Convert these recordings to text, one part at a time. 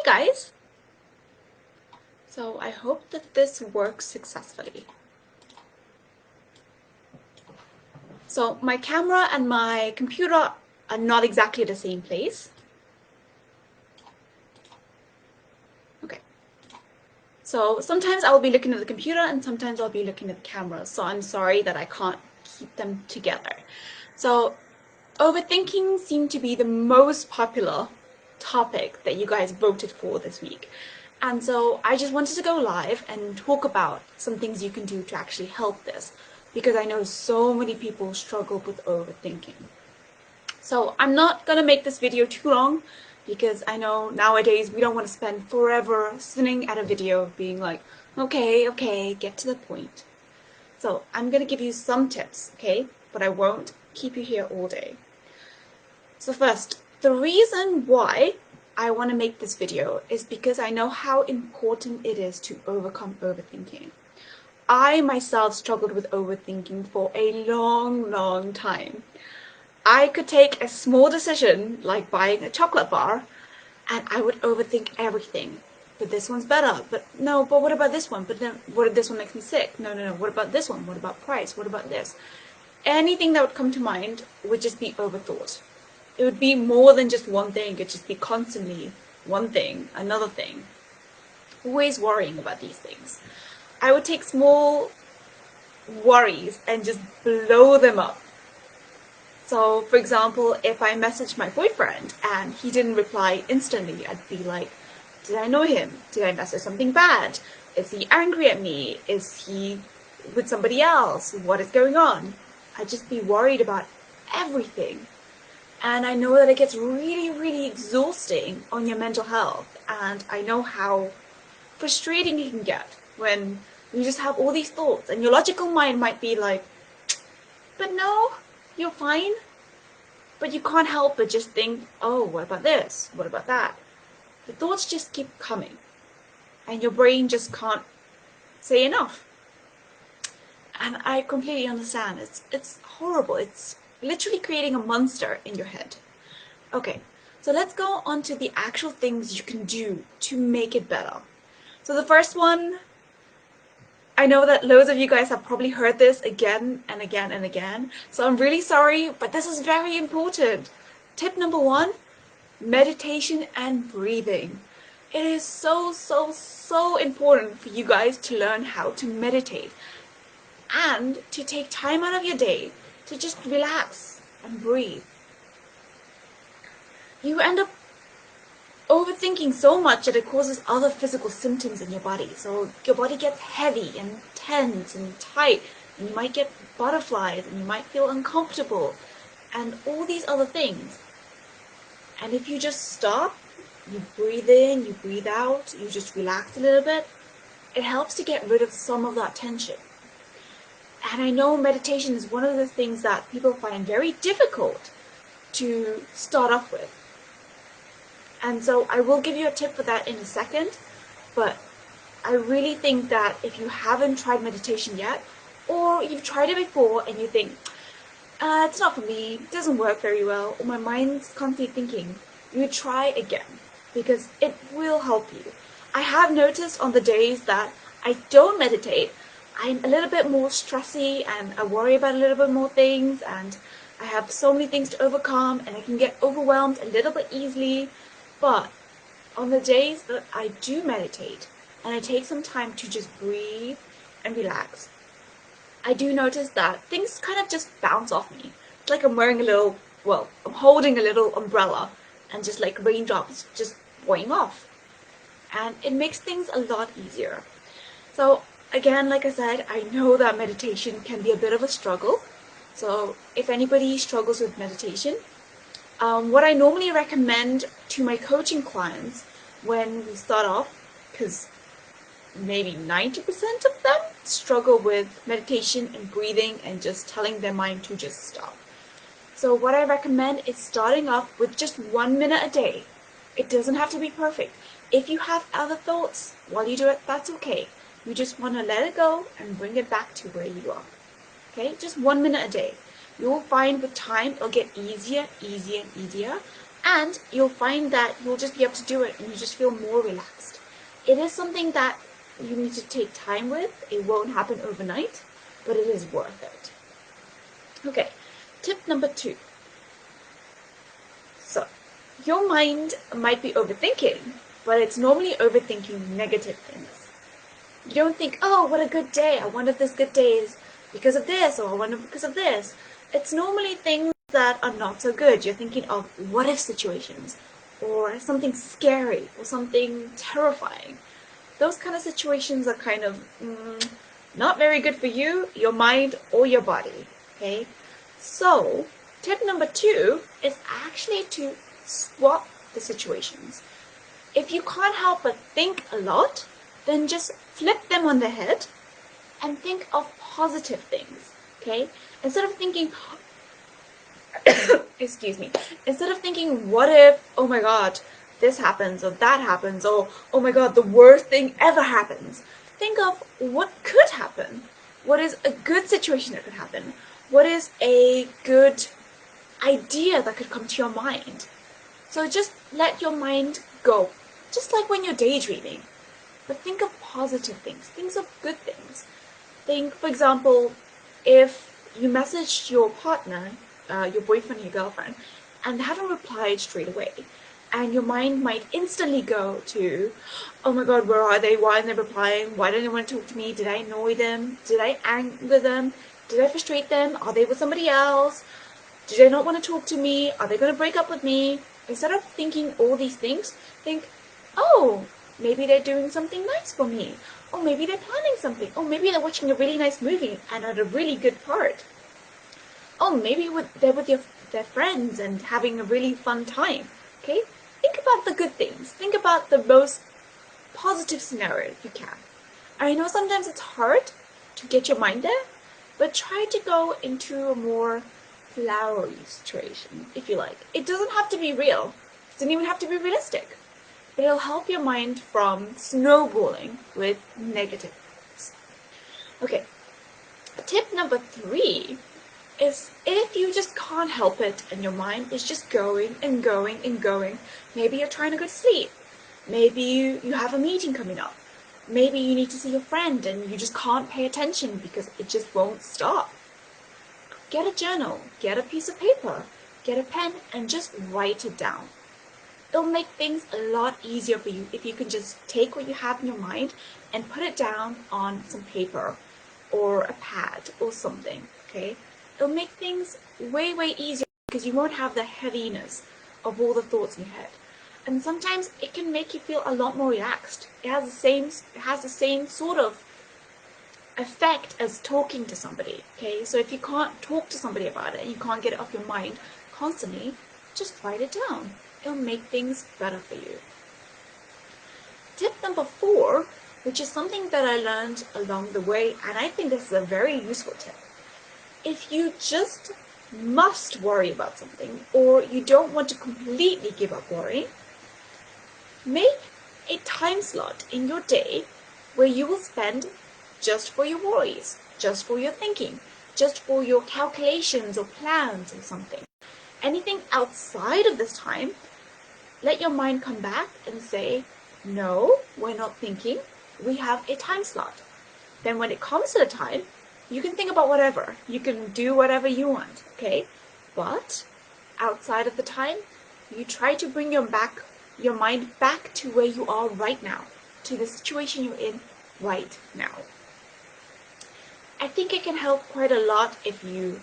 guys! So I hope that this works successfully. So my camera and my computer are not exactly the same place. Okay. So sometimes I'll be looking at the computer and sometimes I'll be looking at the camera. So I'm sorry that I can't keep them together. So overthinking seemed to be the most popular topic that you guys voted for this week. And so I just wanted to go live and talk about some things you can do to actually help this, because I know so many people struggle with overthinking. So I'm not gonna make this video too long, because I know nowadays we don't want to spend forever sitting at a video being like, okay, get to the point. So I'm gonna give you some tips, okay? But I won't keep you here all day. So first, the reason why I want to make this video is because I know how important it is to overcome overthinking. I myself struggled with overthinking for a long time. I could take a small decision, like buying a chocolate bar, and I would overthink everything. But this one's better. But no, but what about this one? But then what if this one makes me sick? No. What about this one? What about price? What about this? Anything that would come to mind would just be overthought. It would be more than just one thing. It'd just be constantly one thing, another thing. Always worrying about these things. I would take small worries and just blow them up. So, for example, if I messaged my boyfriend and he didn't reply instantly, I'd be like, did I know him? Did I message something bad? Is he angry at me? Is he with somebody else? What is going on? I'd just be worried about everything. And I know that it gets really exhausting on your mental health. And I know how frustrating it can get when you just have all these thoughts and your logical mind might be like, but no, you're fine. But you can't help but just think, oh, what about this? What about that? The thoughts just keep coming. And your brain just can't say enough. And I completely understand. It's horrible. It's literally creating a monster in your head. Okay, so let's go on to the actual things you can do to make it better. So the first one, I know that loads of you guys have probably heard this again and again, so I'm really sorry, but this is very important. Tip number one, meditation and breathing. It is so important for you guys to learn how to meditate and to take time out of your day to just relax and breathe. You end up overthinking so much that it causes other physical symptoms in your body. So your body gets heavy and tense and tight, and you might get butterflies and you might feel uncomfortable and all these other things. And if you just stop, you breathe in, you breathe out, you just relax a little bit, it helps to get rid of some of that tension. And I know meditation is one of the things that people find very difficult to start off with. And so I will give you a tip for that in a second, but I really think that if you haven't tried meditation yet, or you've tried it before and you think, it's not for me, it doesn't work very well, or my mind's constantly thinking, you try again, because it will help you. I have noticed on the days that I don't meditate, I'm a little bit more stressy and I worry about a little bit more things, and I have so many things to overcome and I can get overwhelmed a little bit easily. But on the days that I do meditate and I take some time to just breathe and relax, I do notice that things kind of just bounce off me. It's like I'm wearing I'm holding a little umbrella and just like raindrops just pouring off. And it makes things a lot easier. So again, like I said, I know that meditation can be a bit of a struggle. So if anybody struggles with meditation, what I normally recommend to my coaching clients when we start off, because maybe 90% of them struggle with meditation and breathing and just telling their mind to just stop. So what I recommend is starting off with just 1 minute a day. It doesn't have to be perfect. If you have other thoughts while you do it, that's okay. You just want to let it go and bring it back to where you are. Okay, just 1 minute a day. You will find with time it'll get easier. And you'll find that you'll just be able to do it and you just feel more relaxed. It is something that you need to take time with. It won't happen overnight, but it is worth it. Okay, tip number 2. So, your mind might be overthinking, but it's normally overthinking negative things. You don't think, oh, what a good day. I wonder if this good day is because of this, or I wonder because of this. It's normally things that are not so good. You're thinking of what if situations, or something scary, or something terrifying. Those kind of situations are kind of not very good for you, your mind, or your body. Okay? So, tip number 2 is actually to swap the situations. If you can't help but think a lot, then just flip them on the head and think of positive things, okay? Instead of thinking, excuse me, instead of thinking, what if, oh my god, this happens or that happens, or oh my god, the worst thing ever happens. Think of what could happen. What is a good situation that could happen? What is a good idea that could come to your mind? So just let your mind go, just like when you're daydreaming. But think of positive things, think of good things. Think, for example, if you messaged your partner, your boyfriend, your girlfriend, and they haven't replied straight away, and your mind might instantly go to, oh my god, where are they? Why aren't they replying? Why don't they want to talk to me? Did I annoy them? Did I anger them? Did I frustrate them? Are they with somebody else? Do they not want to talk to me? Are they going to break up with me? Instead of thinking all these things, think, oh, maybe they're doing something nice for me. Or maybe they're planning something. Or maybe they're watching a really nice movie and at a really good part. Oh, maybe they're with their friends and having a really fun time. Okay? Think about the good things. Think about the most positive scenario if you can. I know sometimes it's hard to get your mind there, but try to go into a more flowery situation, if you like. It doesn't have to be real. It doesn't even have to be realistic. But it'll help your mind from snowballing with negative thoughts. Okay, tip number 3 is if you just can't help it and your mind is just going and going and going, maybe you're trying to go to sleep. Maybe you have a meeting coming up. Maybe you need to see your friend and you just can't pay attention because it just won't stop. Get a journal, get a piece of paper, get a pen, and just write it down. It'll make things a lot easier for you if you can just take what you have in your mind and put it down on some paper or a pad or something, okay? It'll make things way, way easier because you won't have the heaviness of all the thoughts in your head. And sometimes it can make you feel a lot more relaxed. It has the same sort of effect as talking to somebody, okay? So if you can't talk to somebody about it and you can't get it off your mind constantly, just write it down. It'll make things better for you. Tip number 4, which is something that I learned along the way, and I think this is a very useful tip. If you just must worry about something, or you don't want to completely give up worrying, make a time slot in your day where you will spend just for your worries, just for your thinking, just for your calculations or plans or something. Anything outside of this time, let your mind come back and say, no, we're not thinking, we have a time slot. Then when it comes to the time, you can think about whatever. You can do whatever you want, okay? But outside of the time, you try to bring your mind back to where you are right now, to the situation you're in right now. I think it can help quite a lot if you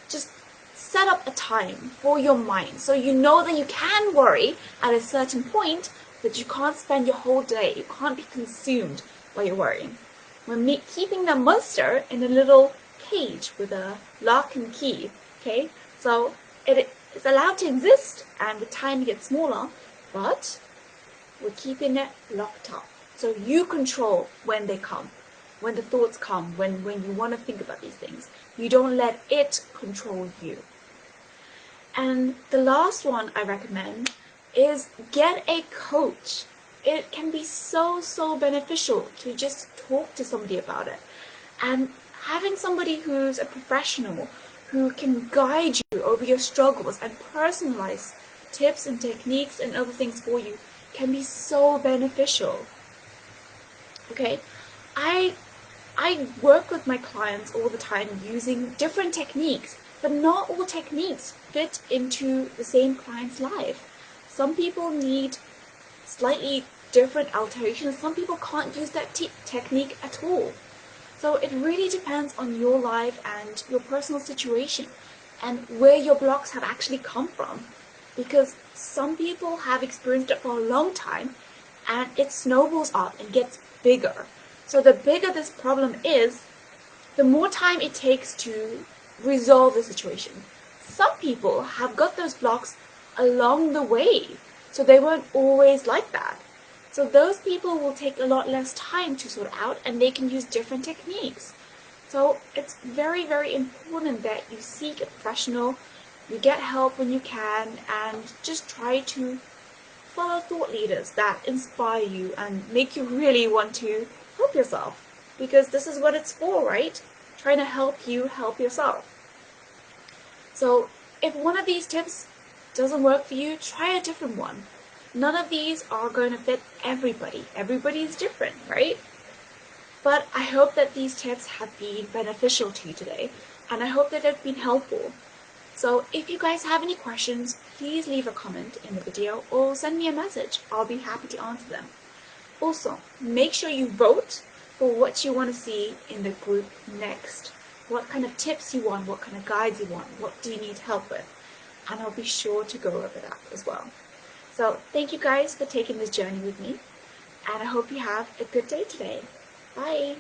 just set up a time for your mind so you know that you can worry at a certain point, but you can't spend your whole day, you can't be consumed by your worrying. We're keeping the monster in a little cage with a lock and key, okay? So it is allowed to exist and with time it gets smaller, but we're keeping it locked up. So you control when they come, when the thoughts come, when you want to think about these things. You don't let it control you. And the last one I recommend is get a coach. It can be so, so beneficial to just talk to somebody about it. And having somebody who's a professional, who can guide you over your struggles and personalize tips and techniques and other things for you can be so beneficial. Okay, I I work with my clients all the time using different techniques, but not all techniques fit into the same client's life. Some people need slightly different alterations. Some people can't use that technique at all. So it really depends on your life and your personal situation and where your blocks have actually come from. Because some people have experienced it for a long time and it snowballs up and gets bigger. So the bigger this problem is, the more time it takes to resolve the situation. Some people have got those blocks along the way, so they weren't always like that. So those people will take a lot less time to sort out and they can use different techniques. So it's very, very important that you seek a professional, you get help when you can, and just try to follow thought leaders that inspire you and make you really want to help yourself. Because this is what it's for, right? Trying to help you help yourself. So if one of these tips doesn't work for you, try a different one. None of these are going to fit everybody. Everybody is different, right? But I hope that these tips have been beneficial to you today, and I hope that they've been helpful. So if you guys have any questions, please leave a comment in the video or send me a message. I'll be happy to answer them. Also, make sure you vote for what you want to see in the group next. What kind of tips you want, what kind of guides you want, what do you need help with? And I'll be sure to go over that as well. So thank you guys for taking this journey with me, and I hope you have a good day today. Bye!